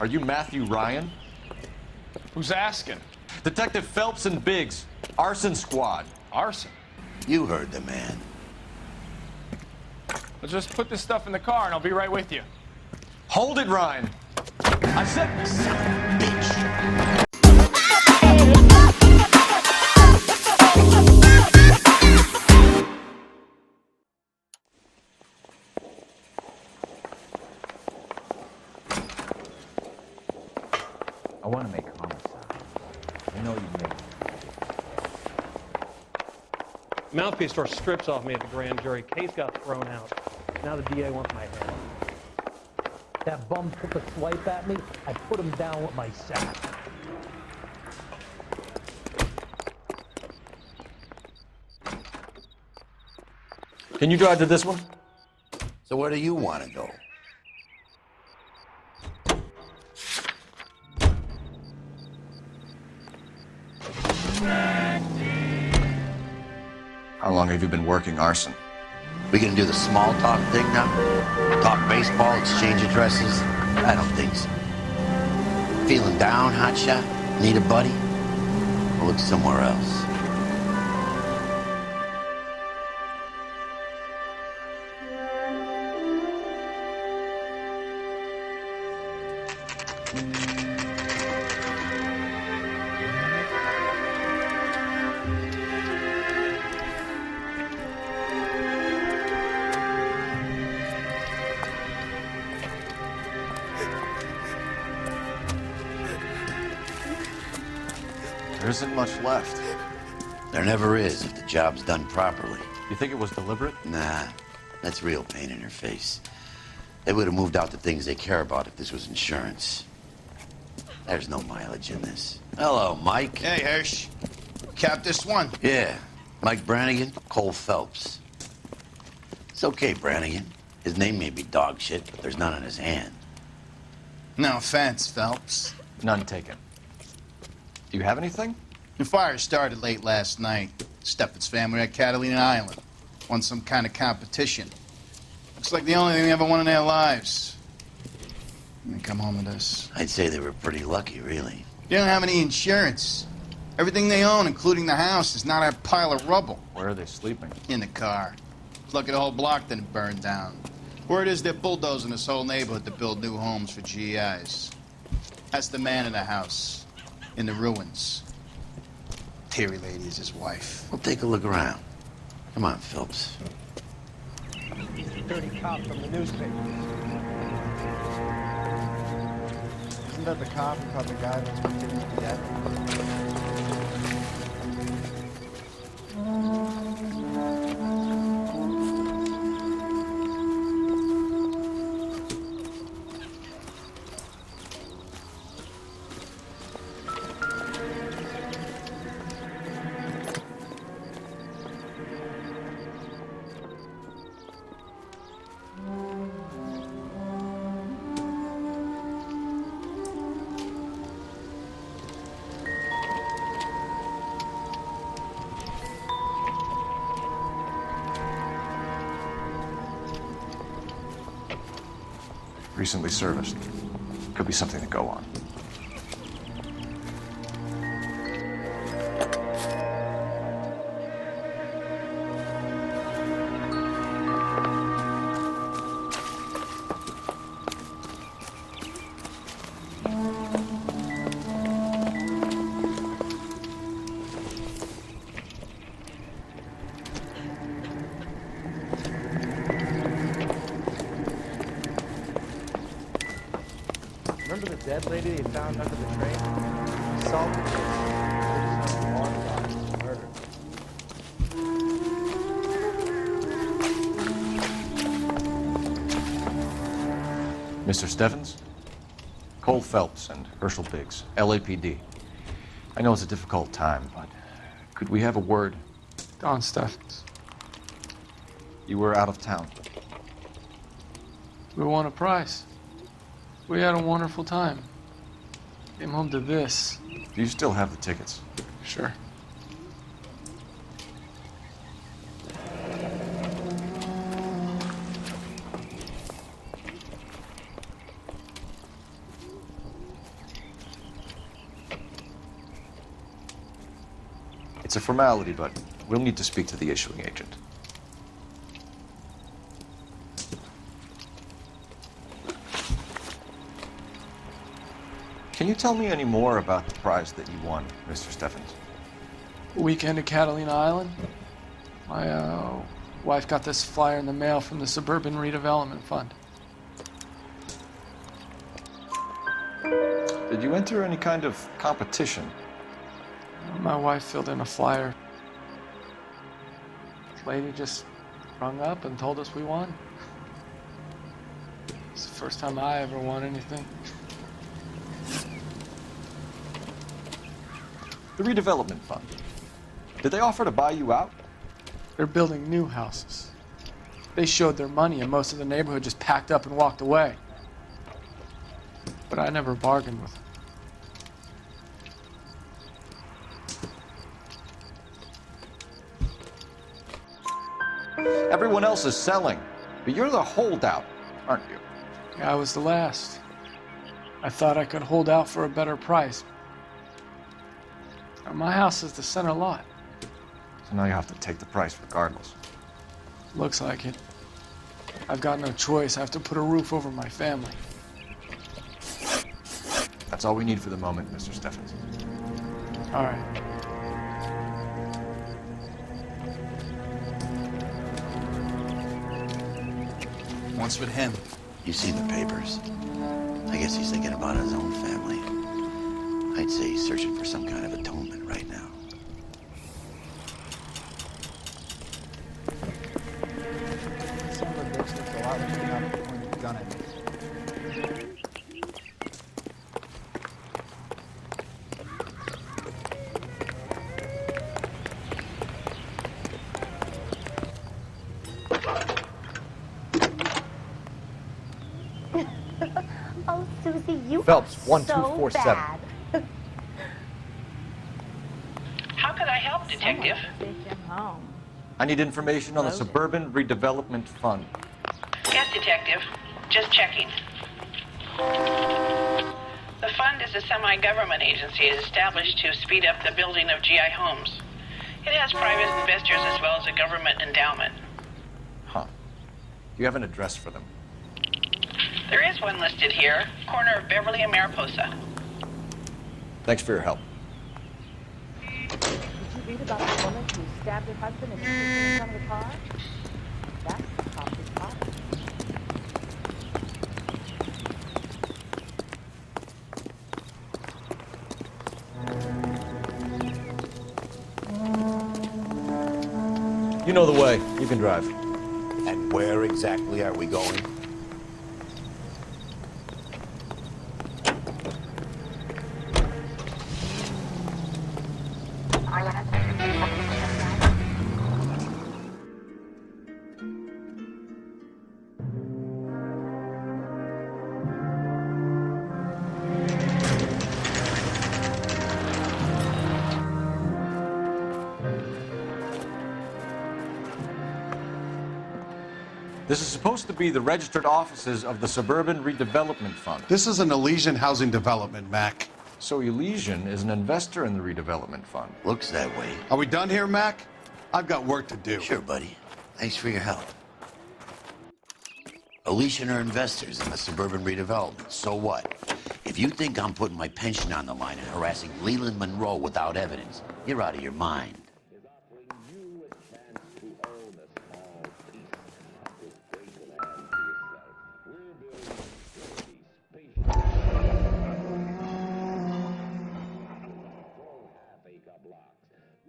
Are you Matthew Ryan? Who's asking? Detective Phelps and Biggs, arson squad. Arson? You heard the man. Well, just put this stuff in the car and I'll be right with you. Hold it, Ryan. I said, Son of a bitch. I want to make homicide. I know you make it. Mouthpiece tore strips off me at the grand jury. Case got thrown out. Now the DA wants my head. That bum took a swipe at me. I put him down with my sack. can you drive to this one? So where do you want to go? How long have you been working arson? We gonna do the small talk thing now? Talk baseball, exchange addresses? I don't think so. Feeling down, hotshot? Need a buddy? We'll look somewhere else. There isn't much left. There never is if the job's done properly. You think it was deliberate? Nah, that's real pain in her face. They would have moved out the things they care about if this was insurance. There's no mileage in this. Hello, Mike. Hey, Hirsch. Cap this one. Yeah, Mike Brannigan, Coula Felpsa. It's okay, Brannigan. His name may be dog shit, but there's none in his hand. No offense, Phelps. None taken. Do you have anything? The fire started late last night. Stephen's family at Catalina Island. Won some kind of competition. Looks like the only thing they ever won in their lives. And they come home with us. I'd say they were pretty lucky, really. They don't have any insurance. Everything they own, including the house, is not a pile of rubble. Where are they sleeping? In the car. It's lucky the whole block didn't burn down. Word is they're bulldozing this whole neighborhood to build new homes for GIs. That's the man in the house. In the ruins. Terry lady is his wife. We'll take a look around. Come on, Phelps. Dirty cop from the newspaper. Isn't that the cop who caught the guy that's been taken to death? Recently serviced. Could be something to go on. Remember the dead lady they found under the train? Assaulted her. Murder. Mr. Stevens? Coula Felpsa and Herschel Biggs, LAPD. I know it's a difficult time, but could we have a word? Don Stevens. You were out of town. We won a prize. We had a wonderful time. Came home to this. Do you still have the tickets? Sure. It's a formality, but we'll need to speak to the issuing agent. Can you tell me any more about the prize that you won, Mr. Stephens? Weekend at Catalina Island. My wife got this flyer in the mail from the Suburban Redevelopment Fund. Did you enter any kind of competition? My wife filled in a flyer. This lady just rung up and told us we won. It's the first time I ever won anything. The redevelopment fund. Did they offer to buy you out? They're building new houses. They showed their money and most of the neighborhood just packed up and walked away. But I never bargained with them. Everyone else is selling, but you're the holdout, aren't you? Yeah, I was the last. I thought I could hold out for a better price. My house is the center lot. So now you have to take the price regardless. Looks like it. I've got no choice. I have to put a roof over my family. That's all we need for the moment, Mr. Stephens. All right. What's with him? You've seen the papers. I guess he's thinking about his own family. I'd say he's searching for some kind of atonement right now. Some of the bitch looks a lot like she got when you've done it. Oh, Susie, you Phelps, are 1247. so bad. How could I help, Detective? I need information on the Suburban Redevelopment Fund. Yes, Detective. Just checking. The fund is a semi-government agency established to speed up the building of GI homes. It has private investors as well as a government endowment. Huh. Do you have an address for them? There is one listed here, corner of Beverly and Mariposa. Thanks for your help. Did you read about the woman who stabbed her husband and threw him in front of the car? That's the cop's father. You know the way. You can drive. And where exactly are we going? This is supposed to be the registered offices of the Suburban Redevelopment Fund. This is an Elysian housing development, Mac. So Elysian is an investor in the redevelopment fund. Looks that way. Are we done here, Mac? I've got work to do. Sure, buddy. Thanks for your help. Elysian are investors in the Suburban Redevelopment. So what? If you think I'm putting my pension on the line and harassing Leland Monroe without evidence, you're out of your mind.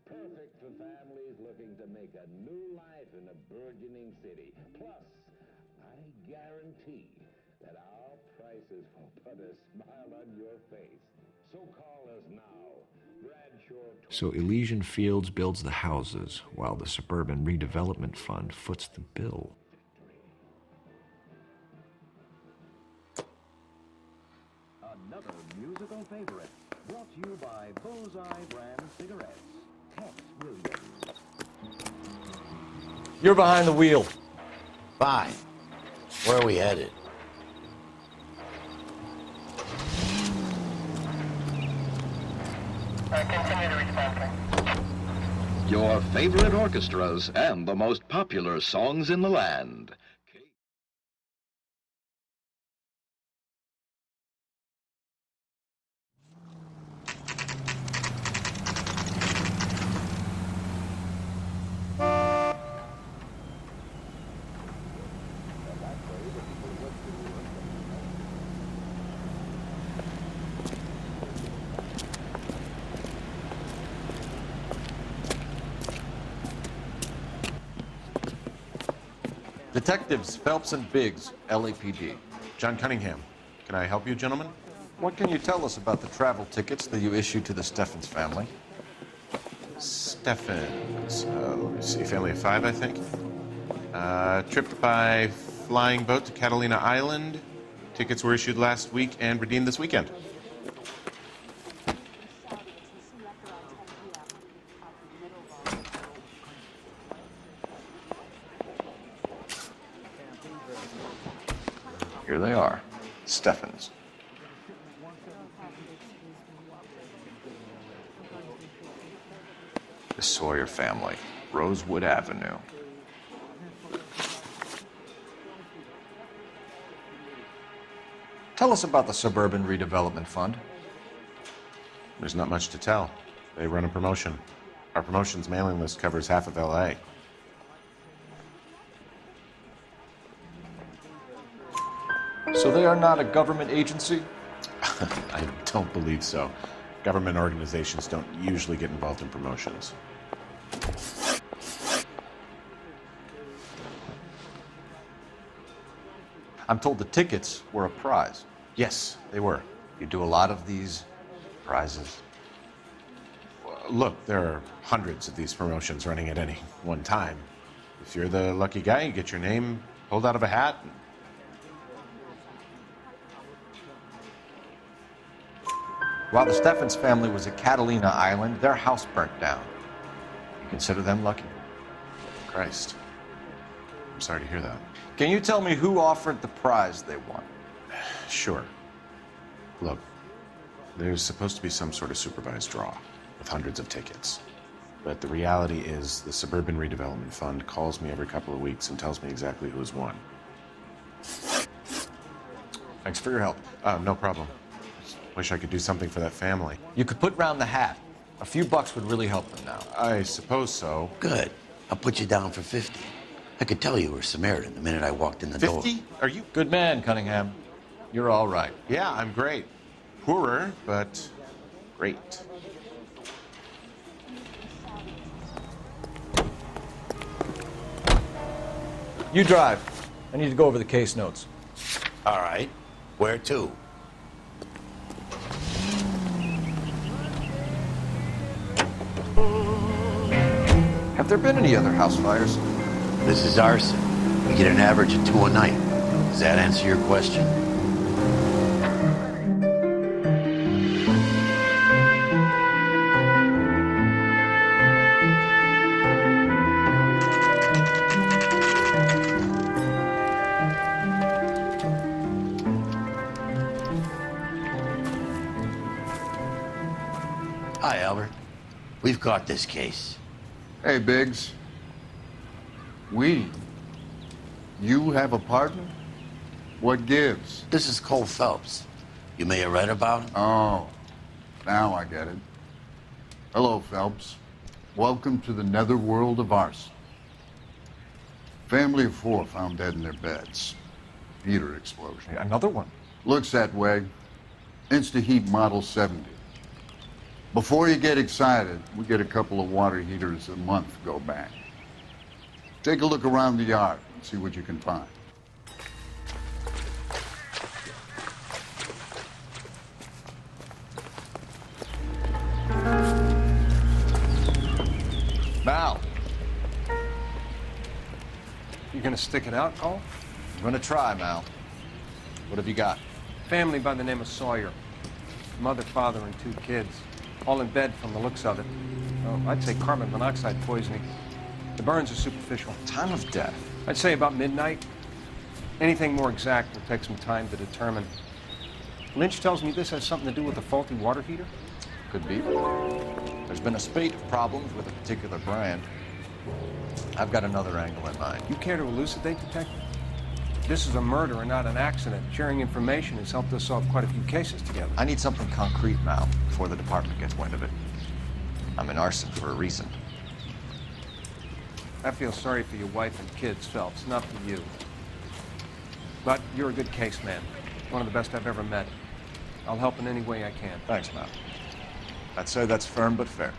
Perfect for families looking to make a new life in a burgeoning city. Plus, I guarantee that our prices will put a smile on your face. So call us now. Bradshaw. So Elysian Fields builds the houses, while the Suburban Redevelopment Fund foots the bill. Another musical favorite, brought to you by Bullseye brand cigarettes. You're behind the wheel. Fine. Where are we headed? Continue to respond. Your favorite orchestras and the most popular songs in the land. Detectives Phelps and Biggs, LAPD. John Cunningham. Can I help you, gentlemen? What can you tell us about the travel tickets that you issued to the Steffens family? Steffens. Let me see. Family of 5, I think. Trip by flying boat to Catalina Island. Tickets were issued last week and redeemed this weekend. Here they are. Steffens. The Sawyer family, Rosewood Avenue. Tell us about the Suburban Redevelopment Fund. There's not much to tell. They run a promotion. Our promotions mailing list covers half of LA. So they are not a government agency? I don't believe so. Government organizations don't usually get involved in promotions. I'm told the tickets were a prize. Yes, they were. You do a lot of these prizes? Look, there are hundreds of these promotions running at any one time. If you're the lucky guy, you get your name pulled out of a hat. While the Steffens family was at Catalina Island, their house burnt down. You consider them lucky? Christ. I'm sorry to hear that. Can you tell me who offered the prize they won? Sure. Look, there's supposed to be some sort of supervised draw with hundreds of tickets. But the reality is the Suburban Redevelopment Fund calls me every couple of weeks and tells me exactly who's won. Thanks for your help. No problem. Wish I could do something for that family. You could put round the hat. A few bucks would really help them now. I suppose so. Good. I'll put you down for 50. I could tell you were Samaritan the minute I walked in the door. 50? Are you? Good man, Cunningham. You're all right. Yeah, I'm great. Poorer, but great. You drive. I need to go over the case notes. All right. Where to? Have there been any other house fires? This is arson. We get an average of 2 a night. Does that answer your question? Hi, Albert. We've got this case. Hey, Biggs. You have a partner? What gives? This is Couла Felpsa. You may have read about him. Oh, now I get it. Hello, Phelps. Welcome to the netherworld of arson. Family of 4 found dead in their beds. Heater explosion. Another one. Looks that way. Insta-heat Model 70. Before you get excited, we get a couple of water heaters a month go back. Take a look around the yard and see what you can find. Mal, You gonna stick it out, Cole? I'm gonna try, Mal. What have you got? Family by the name of Sawyer. Mother, father, and 2 kids. All in bed from the looks of it. Well, I'd say carbon monoxide poisoning. The burns are superficial. Time of death? I'd say about midnight. Anything more exact will take some time to determine. Lynch tells me this has something to do with a faulty water heater. Could be. There's been a spate of problems with a particular brand. I've got another angle in mind. You care to elucidate, Detective? This is a murder and not an accident. Sharing information has helped us solve quite a few cases together. I need something concrete now, before the department gets wind of it. I'm in arson for a reason. I feel sorry for your wife and kids, Phelps, not for you. But you're a good case man. One of the best I've ever met. I'll help in any way I can. Thanks, Mal. I'd say that's firm but fair.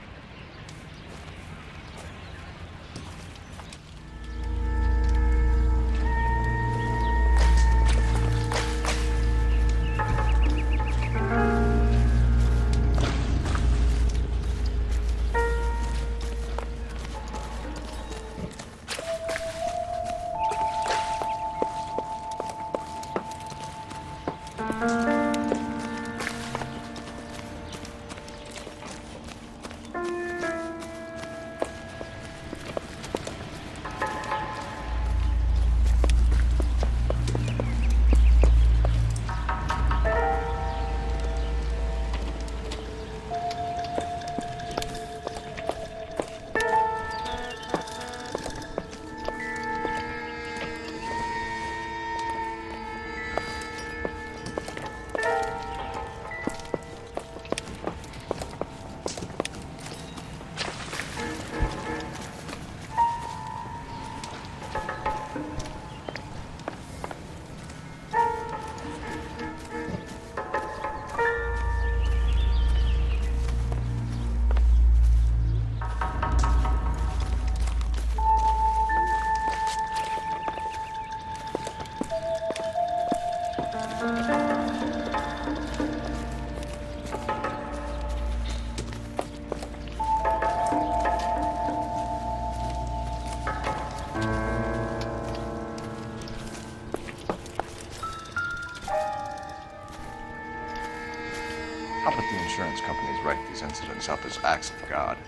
How about the insurance companies write these incidents up as acts of God?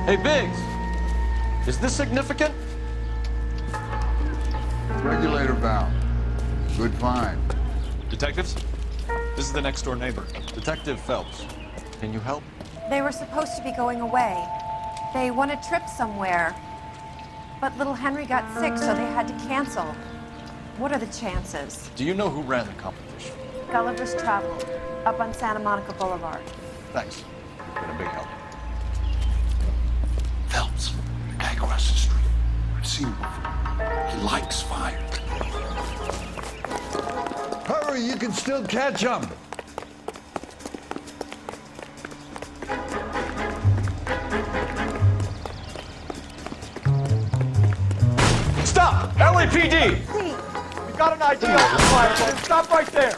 Hey, Biggs, is this significant? Regulator valve. Good find. Detectives, this is the next door neighbor, Detective Phelps. Can you help? They were supposed to be going away. They won a trip somewhere. But little Henry got sick, so they had to cancel. What are the chances? Do you know who ran the competition? Gulliver's Travel, up on Santa Monica Boulevard. Thanks. You've been a big help. Phelps, the guy across the street. I've seen him before. He likes fire. Hurry, you can still catch him. Stop! LAPD! We got an idea on the fire, folks. Stop right there.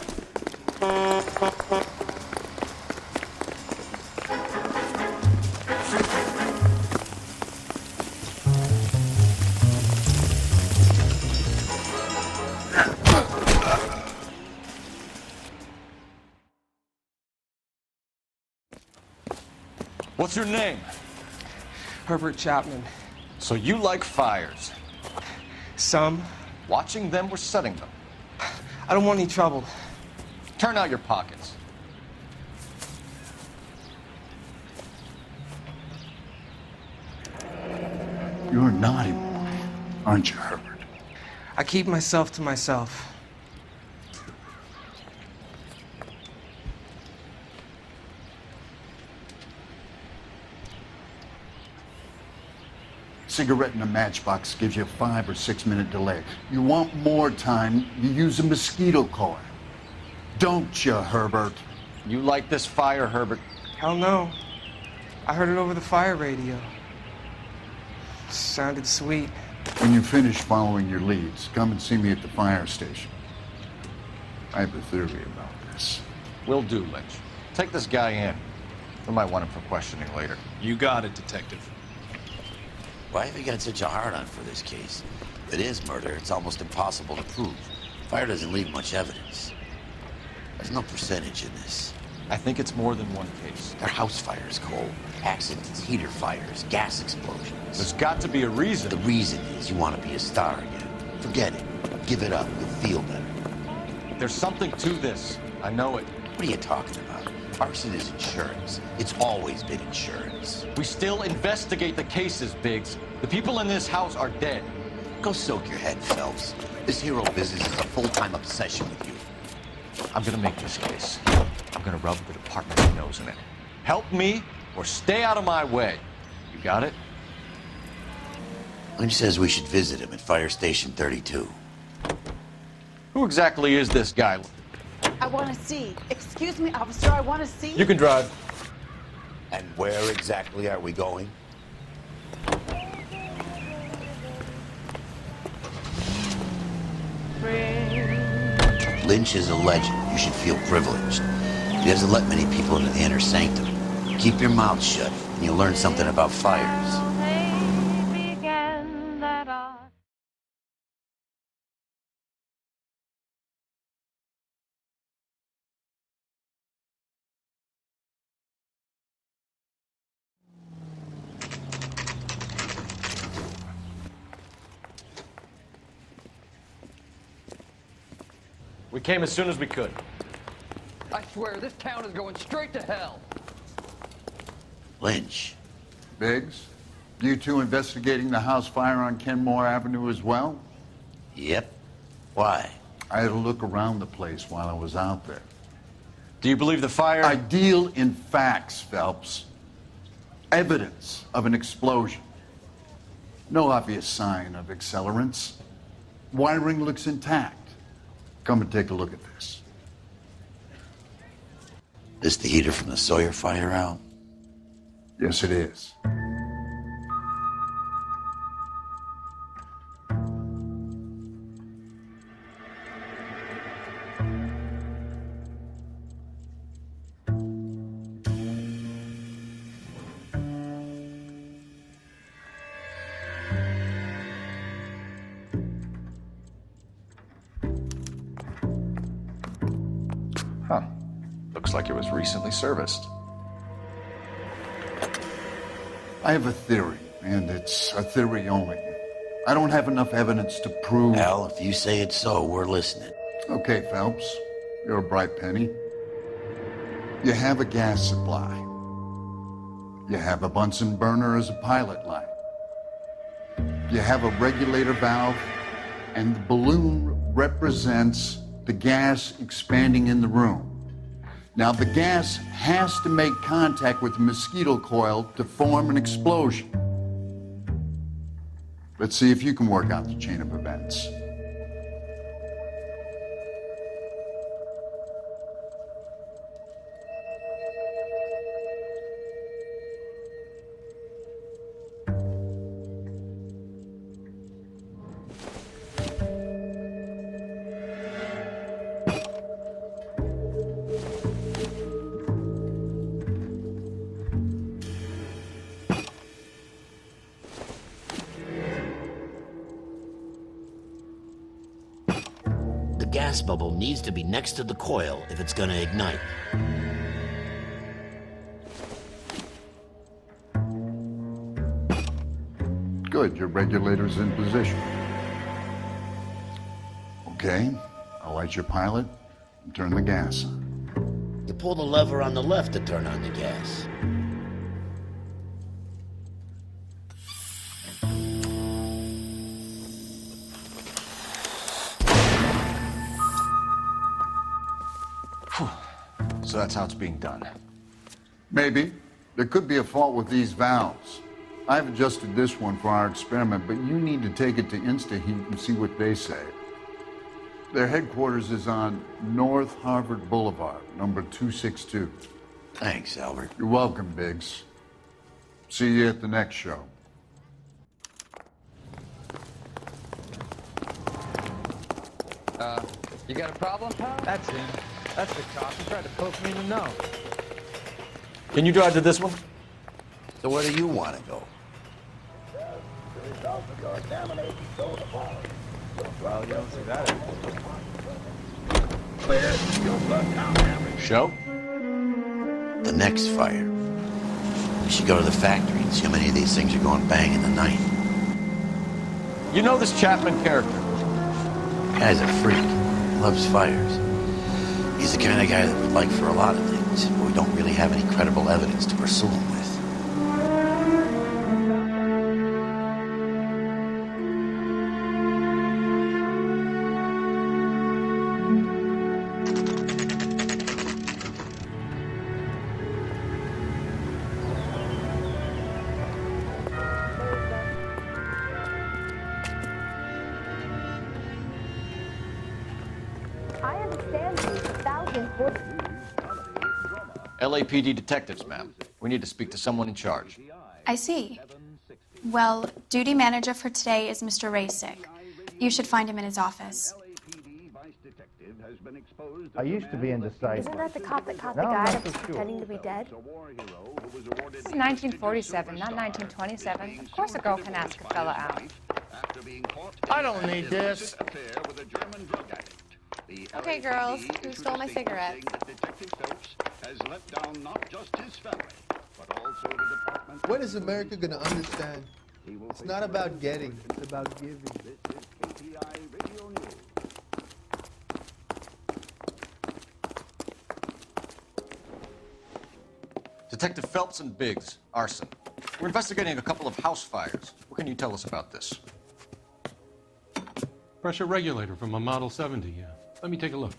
What's your name? Herbert Chapman. So you like fires? Some. Watching them or setting them? I don't want any trouble. Turn out your pockets. You're a naughty boy, aren't you, Herbert? I keep myself to myself. Cigarette in a matchbox gives you a 5 or 6 minute delay. You want more time, you use a mosquito coil. Don't you, Herbert? You like this fire, Herbert? Hell no. I heard it over the fire radio. Sounded sweet. When you finish following your leads, come and see me at the fire station. I have a theory about this. Will do, Lynch. Take this guy in. We might want him for questioning later. You got it, Detective. Why have you got such a hard-on for this case? If it is murder, it's almost impossible to prove. Fire doesn't leave much evidence. There's no percentage in this. I think it's more than one case. They're house fires, Cole. Accidents, heater fires, gas explosions. There's got to be a reason. The reason is you want to be a star again. Forget it. Give it up. You'll feel better. There's something to this. I know it. What are you talking about? Arson is insurance. It's always been insurance. We still investigate the cases, Biggs. The people in this house are dead. Go soak your head, Phelps. This hero business is a full-time obsession with you. I'm gonna make this case. I'm gonna rub the department's nose in it. Help me or stay out of my way. You got it? Lynch says we should visit him at Fire Station 32. Who exactly is this guy? I want to see. Excuse me, officer, I want to see. You can drive. And where exactly are we going? Lynch is a legend. You should feel privileged. He doesn't let many people into the inner sanctum. Keep your mouth shut, and you'll learn something about fires. We came as soon as we could. I swear, this town is going straight to hell. Lynch. Biggs, you two investigating the house fire on Kenmore Avenue as well? Yep. Why? I had a look around the place while I was out there. Do you believe the fire? I deal in facts, Phelps. Evidence of an explosion. No obvious sign of accelerants. Wiring looks intact. Come and take a look at this. This the heater from the Sawyer fire, Al? Yes, it is. Huh. Looks like it was recently serviced. I have a theory, and it's a theory only. I don't have enough evidence to prove... Al, if you say it's so, we're listening. Okay, Phelps. You're a bright penny. You have a gas supply. You have a Bunsen burner as a pilot light. You have a regulator valve, and the balloon represents the gas expanding in the room. Now, the gas has to make contact with the mosquito coil to form an explosion. Let's see if you can work out the chain of events. The gas bubble needs to be next to the coil if it's gonna ignite. Good, your regulator's in position. Okay, I'll light your pilot and turn the gas on. You pull the lever on the left to turn on the gas. So that's how it's being done. Maybe. There could be a fault with these valves. I've adjusted this one for our experiment, but you need to take it to InstaHeat and see what they say. Their headquarters is on North Harvard Boulevard, number 262. Thanks, Albert. You're welcome, Biggs. See you at the next show. You got a problem, pal? That's him. That's the cop. He tried to poke me in the nose. Can you drive to this one? So where do you want to go? Well, you don't see that. Show? The next fire. We should go to the factory and see how many of these things are going bang in the night. You know this Chapman character? Guy's a freak. Loves fires. He's the kind of guy that we'd like for a lot of things, but we don't really have any credible evidence to pursue him with. I understand these 1,000 LAPD detectives, ma'am. We need to speak to someone in charge. I see. Well, duty manager for today is Mr. Rasick. You should find him in his office. I used to be indecisive. Isn't that the cop that caught the No, guy not that so was sure. pretending to be dead? This is 1947, not 1927. Of course a girl can ask a fella out. I don't need this. Okay, girls, who stole my cigarettes? When is America going to understand? It's not about getting, it's about giving. Detective Phelps and Biggs, arson. We're investigating a couple of house fires. What can you tell us about this? Pressure regulator from a Model 70, yeah. Let me take a look.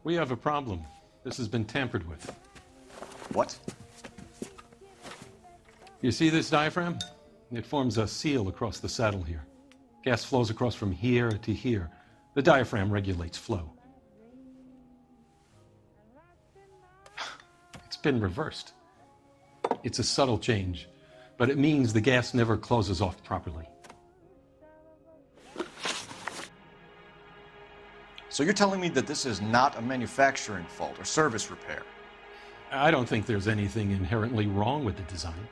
We have a problem. This has been tampered with. What? You see this diaphragm? It forms a seal across the saddle here. Gas flows across from here to here. The diaphragm regulates flow. It's been reversed. It's a subtle change, but it means the gas never closes off properly. So you're telling me that this is not a manufacturing fault or service repair? I don't think there's anything inherently wrong with the design.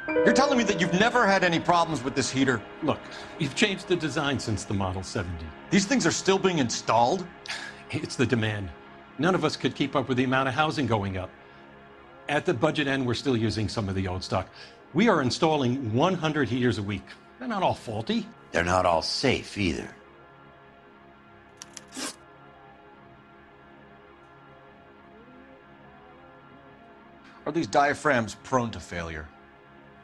You're telling me that you've never had any problems with this heater? Look, you've changed the design since the Model 70. These things are still being installed? It's the demand. None of us could keep up with the amount of housing going up. At the budget end, we're still using some of the old stock. We are installing 100 heaters a week. They're not all faulty. They're not all safe either. Are these diaphragms prone to failure?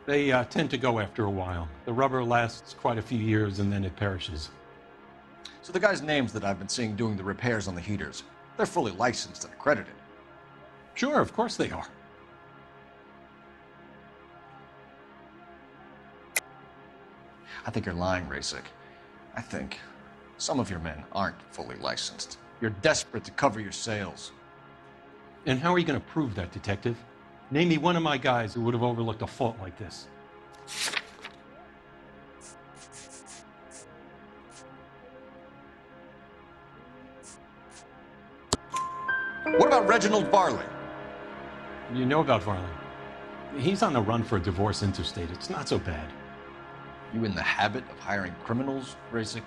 They tend to go after a while. The rubber lasts quite a few years and then it perishes. So the guys' names that I've been seeing doing the repairs on the heaters, they're fully licensed and accredited. Sure, of course they are. I think you're lying, Rasick. I think some of your men aren't fully licensed. You're desperate to cover your sales. And how are you going to prove that, Detective? Name me one of my guys who would have overlooked a fault like this. What about Reginald Varley? You know about Varley. He's on the run for a divorce interstate. It's not so bad. You in the habit of hiring criminals, Rasick?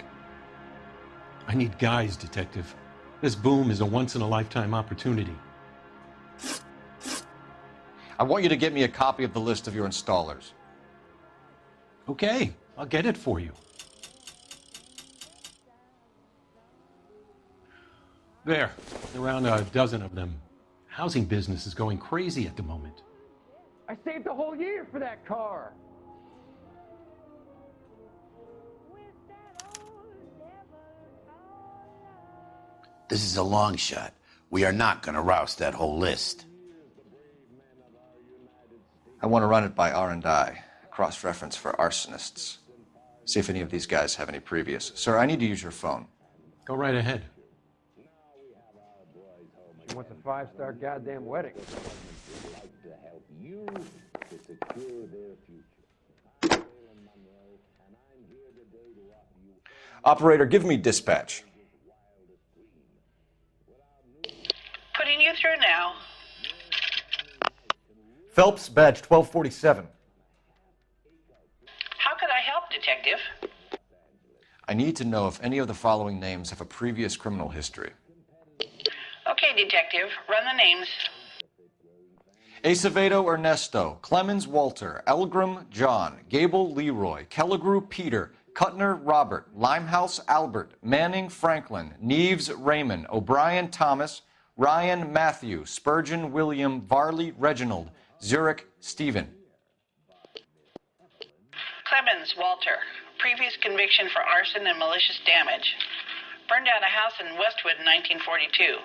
I need guys, Detective. This boom is a once-in-a-lifetime opportunity. I want you to get me a copy of the list of your installers. Okay, I'll get it for you. There, around a dozen of them. Housing business is going crazy at the moment. I saved a whole year for that car. This is a long shot. We are not going to rouse that whole list. I want to run it by R&I, cross-reference for arsonists. See if any of these guys have any previous. Sir, I need to use your phone. Go right ahead. She wants a 5-star goddamn wedding. to secure their future. Operator, give me dispatch. Putting you through now. Phelps, badge 1247. How could I help, Detective? I need to know if any of the following names have a previous criminal history. Okay, Detective, run the names. Acevedo Ernesto, Clemens Walter, Elgram John, Gable Leroy, Kelligrew Peter, Cutner Robert, Limehouse Albert, Manning Franklin, Neves Raymond, O'Brien Thomas, Ryan Matthew, Spurgeon William, Varley Reginald, Zurich Stephen. Clemens Walter, previous conviction for arson and malicious damage. Burned down a house in Westwood in 1942.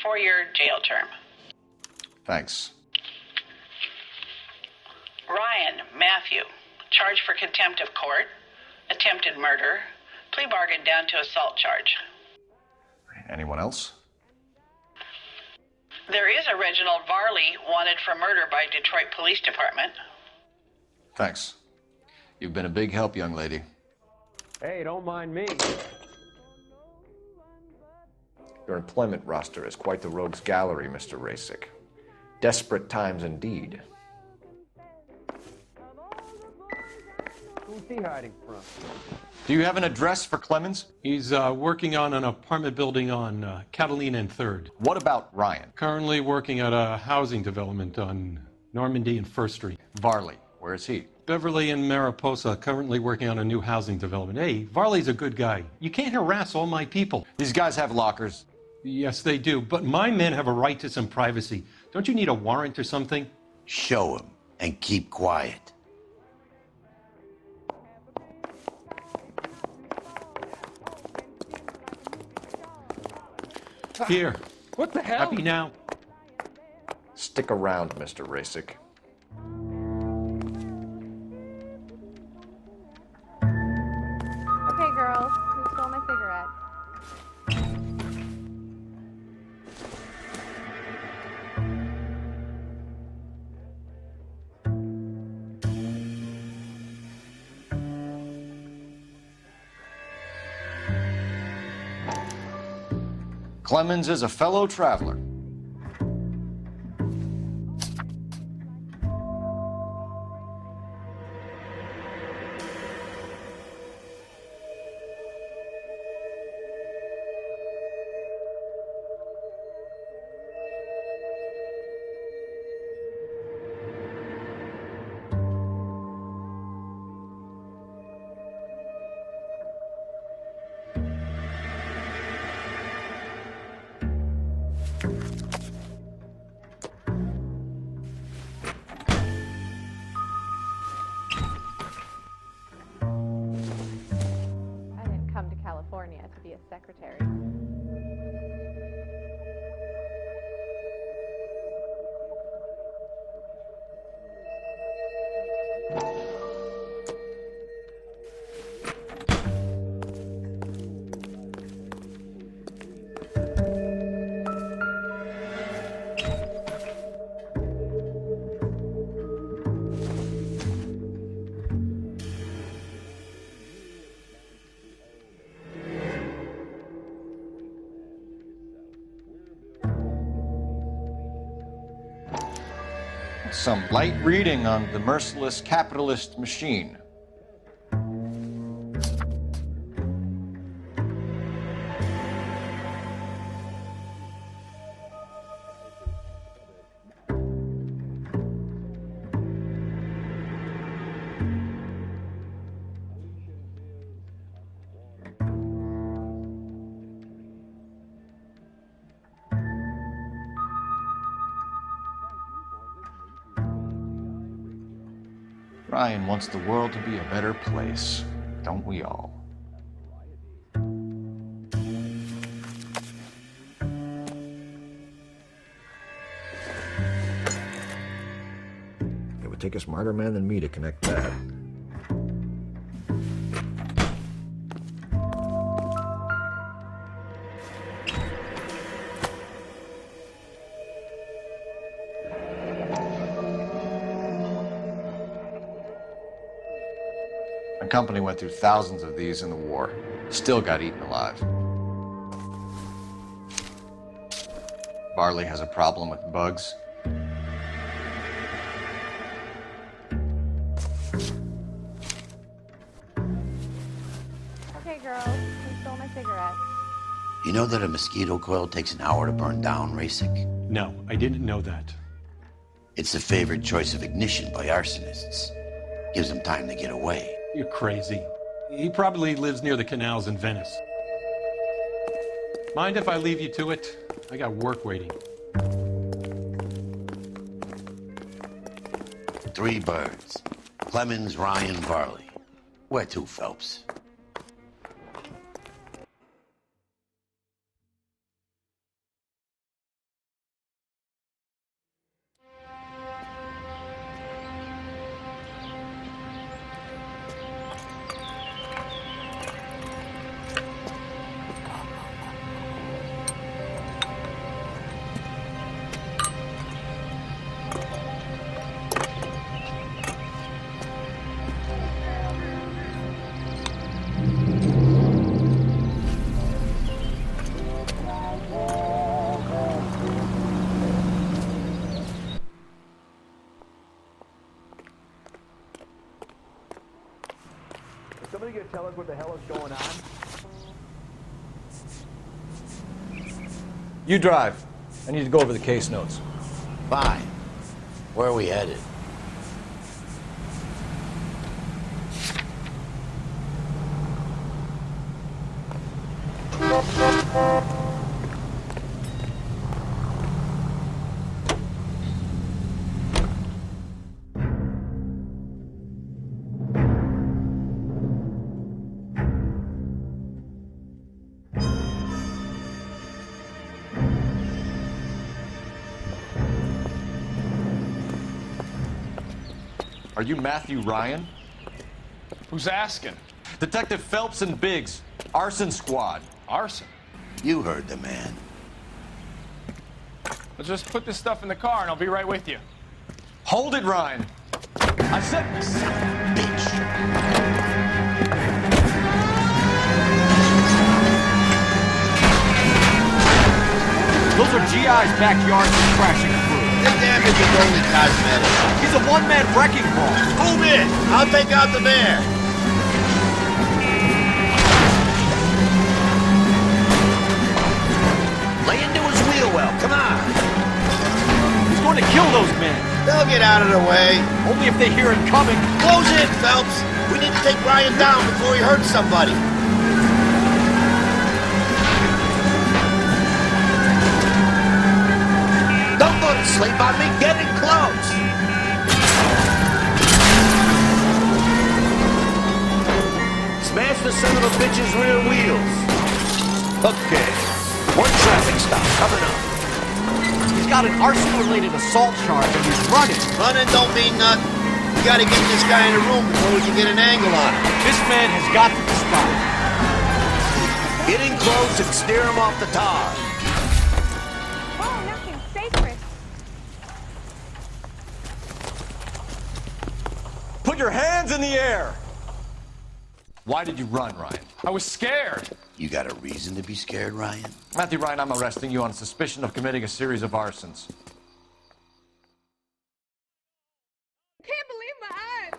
4-year jail term. Thanks. Ryan Matthew, charged for contempt of court, attempted murder, plea bargain down to assault charge. Anyone else? There is a Reginald Varley wanted for murder by Detroit Police Department. Thanks. You've been a big help, young lady. Hey, don't mind me. Your employment roster is quite the rogues gallery, Mr. Rasick. Desperate times indeed. Who's he hiding from? Do you have an address for Clemens? He's working on an apartment building on Catalina and 3rd. What about Ryan? Currently working at a housing development on Normandy and 1st Street. Varley, where is he? Beverly and Mariposa, currently working on a new housing development. Hey, Varley's a good guy. You can't harass all my people. These guys have lockers. Yes, they do, but my men have a right to some privacy. Don't you need a warrant or something? Show him and keep quiet. Here. What the hell? Happy now? Stick around, Mr. Rasick. Okay, girls, who stole my cigarette? Clemens is a fellow traveler. California to be a secretary. Some light reading on the merciless capitalist machine. Ryan wants the world to be a better place, don't we all? It would take a smarter man than me to connect that. My company went through thousands of these in the war. Still got eaten alive. Varley has a problem with bugs. Okay, girls, who stole my cigarette? You know that a mosquito coil takes an hour to burn down, Rasic? No, I didn't know that. It's the favored choice of ignition by arsonists. Gives them time to get away. You're crazy. He probably lives near the canals in Venice. Mind if I leave you to it? I got work waiting. 3 birds. Clemens, Ryan, Varley. Where to, Phelps? Somebody gonna tell us what the hell is going on? You drive. I need to go over the case notes. Fine. Where are we headed? Are you Matthew Ryan? Who's asking? Detective Phelps and Biggs. Arson squad. Arson? You heard the man. Let's just put this stuff in the car and I'll be right with you. Hold it, Ryan. I said... Bitch. Those are GI's backyards crashing through. The damage is only cosmetic. He's a one-man wrecking ball. Move in. I'll take out the mayor. Lay into his wheel well. Come on. He's going to kill those men. They'll get out of the way. Only if they hear him coming. Close in, Phelps. We need to take Ryan down before he hurts somebody. Don't go to sleep on me. Get in close. Smash the son of a bitch's rear wheels. Okay. One traffic stop coming up. He's got an arson-related assault charge and he's running. Running don't mean nothing. We gotta get this guy in a room before we can get an angle on him. This man has got to stop. Get in close and steer him off the tar. Oh, nothing sacred. Put your hands in the air. Why did you run, Ryan? I was scared. You got a reason to be scared, Ryan? Matthew Ryan, I'm arresting you on suspicion of committing a series of arsons. Can't believe my eyes.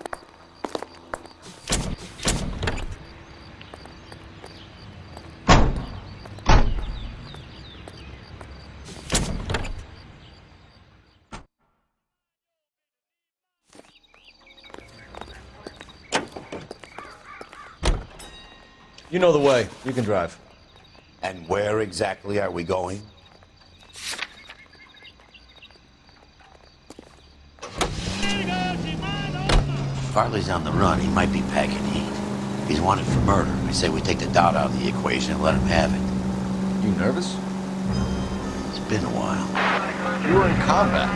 You know the way. You can drive. And where exactly are we going? Farley's on the run. He might be packing heat. He's wanted for murder. I say we take the doubt out of the equation and let him have it. You nervous? It's been a while. You were in combat.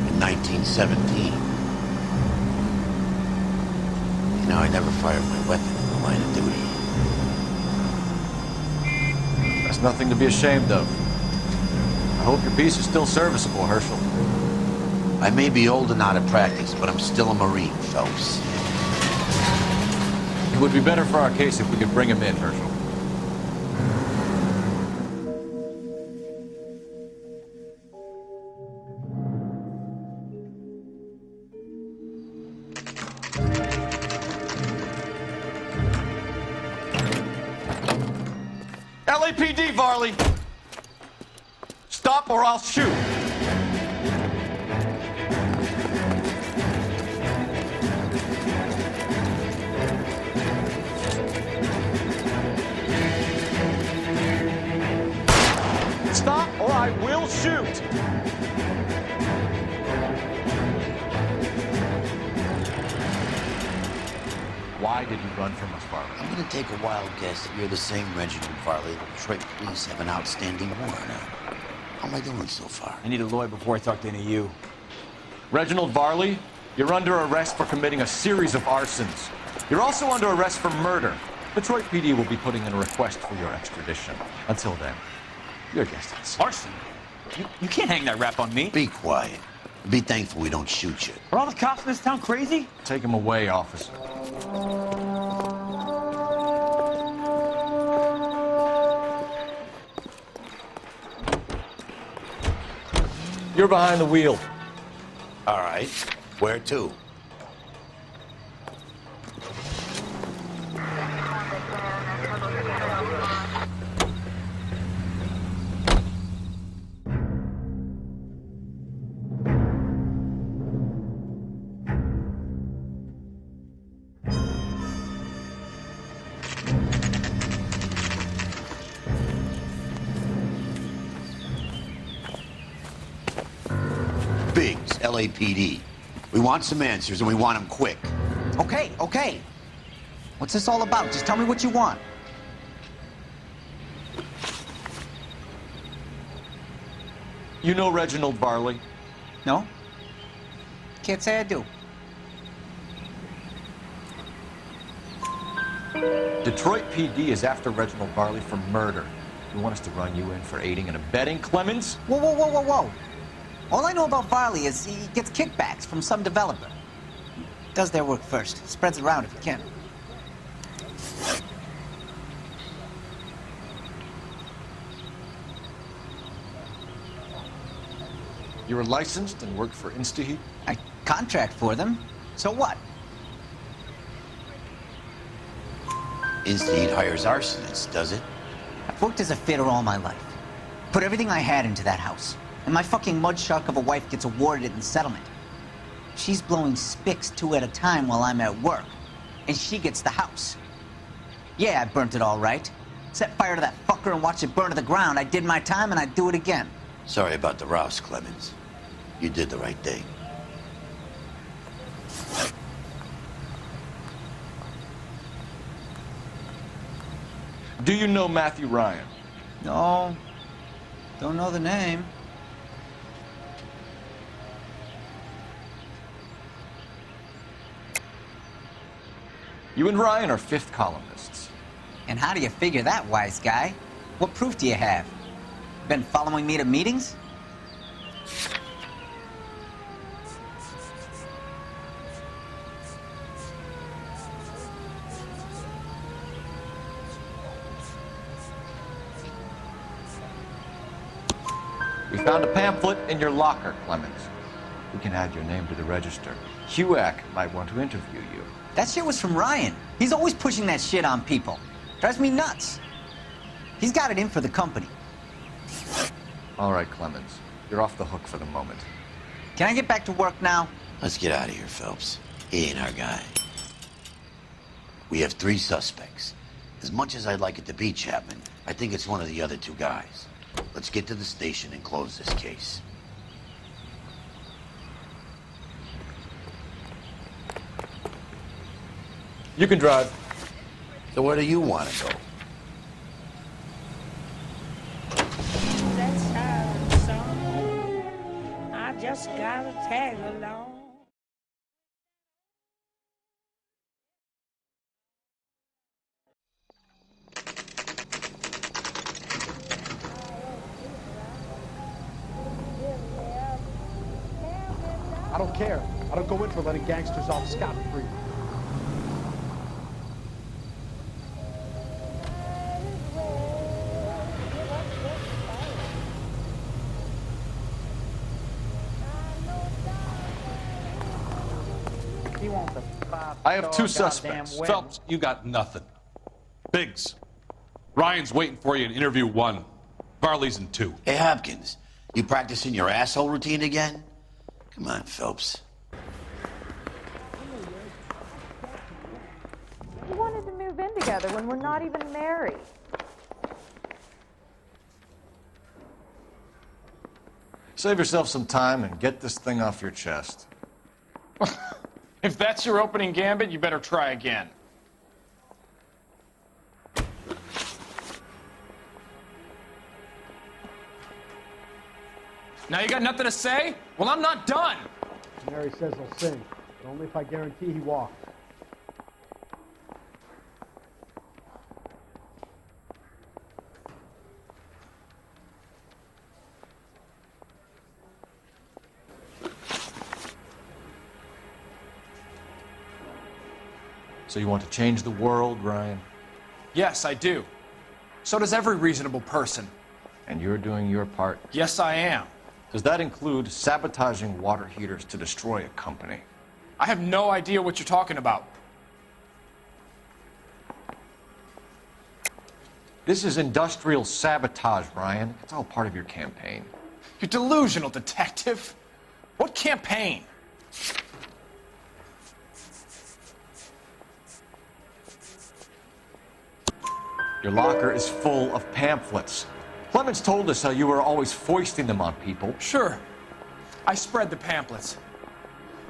In 1917. You know, I never fired my weapon in the line of duty. That's nothing to be ashamed of. I hope your piece is still serviceable, Herschel. I may be old and out of practice, but I'm still a Marine, Phelps. would be better for our case if we could bring him in, Herschel. LAPD, Varley! Stop or I'll shoot! Stop or I will shoot! Why did you run from us, Varley? I'm gonna take a wild guess that you're the same Reginald Varley the Detroit police have an outstanding warrant on. How am I doing so far? I need a lawyer before I talk to any of you. Reginald Varley, you're under arrest for committing a series of arsons. You're also under arrest for murder. Detroit PD will be putting in a request for your extradition. Until then, your guest is. Arson? You can't hang that rap on me. Be quiet. Be thankful we don't shoot you. Are all the cops in this town crazy? Take him away, officer. You're behind the wheel. All right. Where to? Biggs, LAPD. We want some answers, and we want them quick. Okay. What's this all about? Just tell me what you want. You know Reginald Varley? No? Can't say I do. Detroit PD is after Reginald Varley for murder. You want us to run you in for aiding and abetting, Clemens? Whoa. All I know about Varley is he gets kickbacks from some developer. Does their work first. Spreads it around if he can. You're licensed and work for InstaHeat? I contract for them. So what? InstaHeat hires arsonists, does it? I've worked as a fitter all my life. Put everything I had into that house. And my fucking mud shark of a wife gets awarded it in settlement. She's blowing spics 2 at a time while I'm at work. And she gets the house. Yeah, I burnt it all right. Set fire to that fucker and watch it burn to the ground. I did my time and I'd do it again. Sorry about the rouse, Clemens. You did the right thing. Do you know Matthew Ryan? No. Don't know the name. You and Ryan are fifth columnists. And how do you figure that, wise guy? What proof do you have? Been following me to meetings? We found a pamphlet in your locker, Clemens. We can add your name to the register. HUAC might want to interview you. That shit was from Ryan. He's always pushing that shit on people. Drives me nuts. He's got it in for the company. All right, Clemens. You're off the hook for the moment. Can I get back to work now? Let's get out of here, Phelps. He ain't our guy. We have 3 suspects. As much as I'd like it to be Chapman, I think it's one of the other 2 guys. Let's get to the station and close this case. You can drive. So where do you want to go? That's how I just gotta tag along. I don't care. I don't go in for letting gangsters off scot-free. want the five I have two star suspects. goddamn wedding. Phelps, you got nothing. Biggs, Ryan's waiting for you in interview 1. Varley's in 2. Hey, Hopkins, you practicing your asshole routine again? Come on, Phelps. We wanted to move in together when we're not even married. Save yourself some time and get this thing off your chest. If that's your opening gambit, you better try again. Now you got nothing to say? Well, I'm not done. Mary says he'll sing, but only if I guarantee he walks. So you want to change the world, Ryan? Yes, I do. So does every reasonable person. And you're doing your part? Yes, I am. Does that include sabotaging water heaters to destroy a company? I have no idea what you're talking about. This is industrial sabotage, Ryan. It's all part of your campaign. You're delusional, detective. What campaign? Your locker is full of pamphlets. Clemens told us how you were always foisting them on people. Sure. I spread the pamphlets.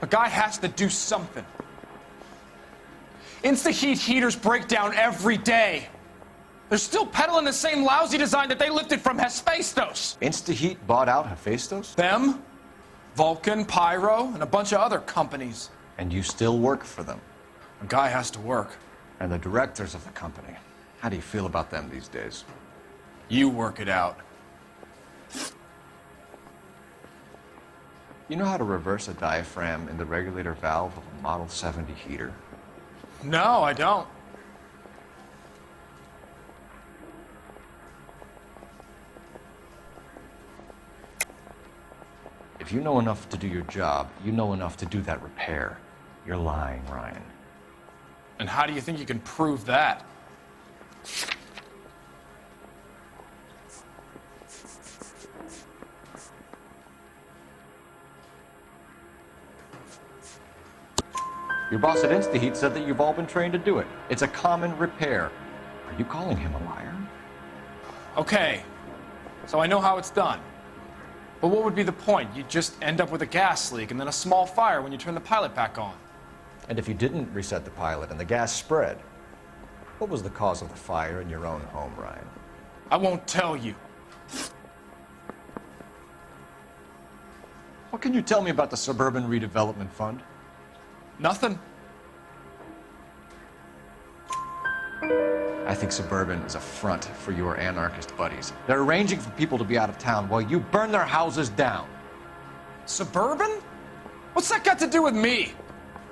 A guy has to do something. Insta-heat heaters break down every day. They're still peddling the same lousy design that they lifted from Hephaestus. Insta-heat bought out Hephaestus? Them, Vulcan, Pyro, and a bunch of other companies. And you still work for them? A guy has to work. And the directors of the company. How do you feel about them these days? You work it out. You know how to reverse a diaphragm in the regulator valve of a Model 70 heater? No, I don't. If you know enough to do your job, you know enough to do that repair. You're lying, Ryan. And how do you think you can prove that? Your boss at InstaHeat said that you've all been trained to do it. It's a common repair. Are you calling him a liar? Okay, so I know how it's done. But what would be the point? You'd just end up with a gas leak and then a small fire when you turn the pilot back on. And if you didn't reset the pilot and the gas spread, what was the cause of the fire in your own home, Ryan? I won't tell you. What can you tell me about the Suburban Redevelopment Fund? Nothing. I think Suburban is a front for your anarchist buddies. They're arranging for people to be out of town while you burn their houses down. Suburban? What's that got to do with me?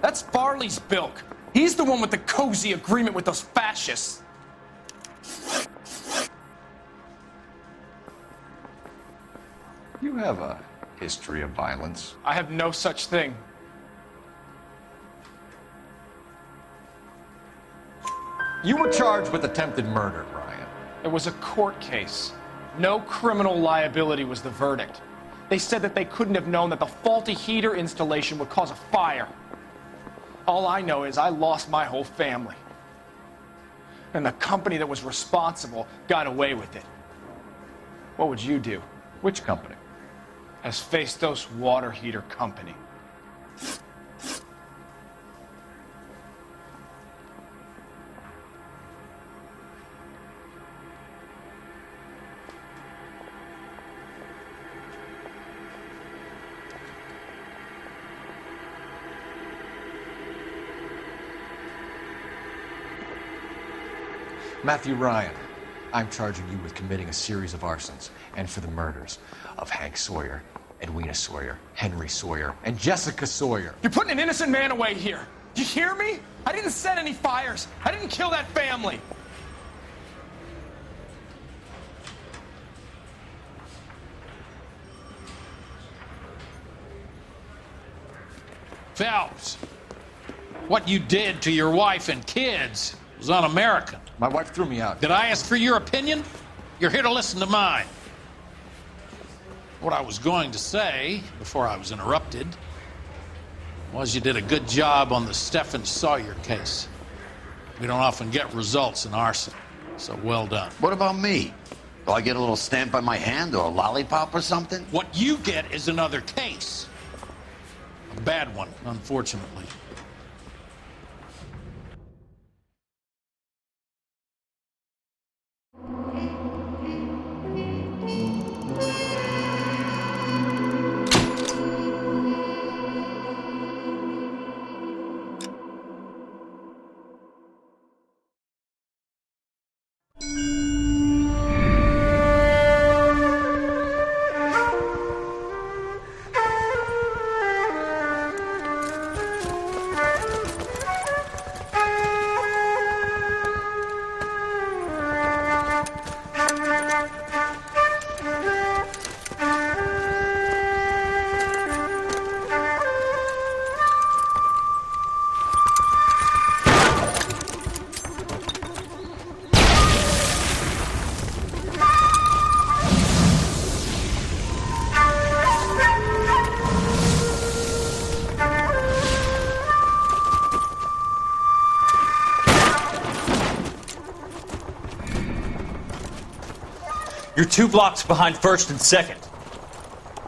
That's Farley's bilk. He's the one with the cozy agreement with those fascists. You have a history of violence. I have no such thing. You were charged with attempted murder, Ryan. It was a court case. No criminal liability was the verdict. They said that they couldn't have known that the faulty heater installation would cause a fire. All I know is I lost my whole family. And the company that was responsible got away with it. What would you do? Which company? Hephaestus Water Heater Company. Matthew Ryan, I'm charging you with committing a series of arsons and for the murders of Hank Sawyer, Edwina Sawyer, Henry Sawyer, and Jessica Sawyer. You're putting an innocent man away here. You hear me? I didn't set any fires. I didn't kill that family. Phelps, What you did to your wife and kids was un-American. My wife threw me out. Did I ask for your opinion? You're here to listen to mine. What I was going to say, before I was interrupted, was you did a good job on the Stephen Sawyer case. We don't often get results in arson, so well done. What about me? Do I get a little stamp on my hand or a lollipop or something? What you get is another case. A bad one, unfortunately. You're 2 blocks behind first and second.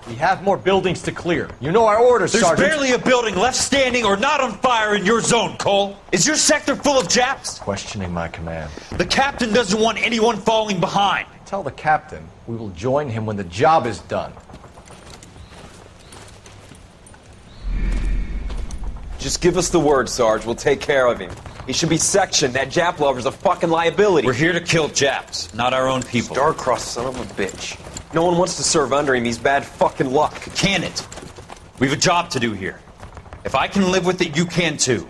We have more buildings to clear. You know our orders, There's Sergeant. barely a building left standing or not on fire in your zone, Cole. Is your sector full of Japs? Questioning my command. The captain doesn't want anyone falling behind. Tell the captain we will join him when the job is done. Just give us the word, Sarge. We'll take care of him. He should be sectioned. That Jap lover's a fucking liability. We're here to kill Japs, not our own people. Star-crossed son of a bitch. No one wants to serve under him. He's bad fucking luck. Can it? We have a job to do here. If I can live with it, you can too.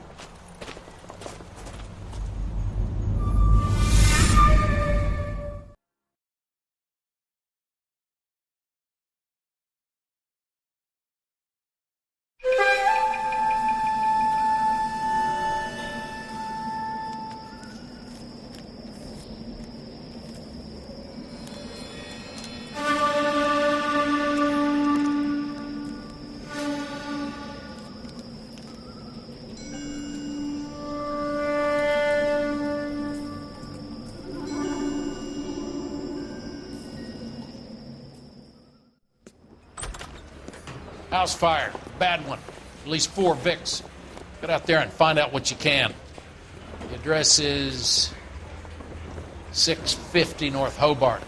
House fire. Bad one. At least 4 Vicks. Get out there and find out what you can. The address is 650 North Hobart.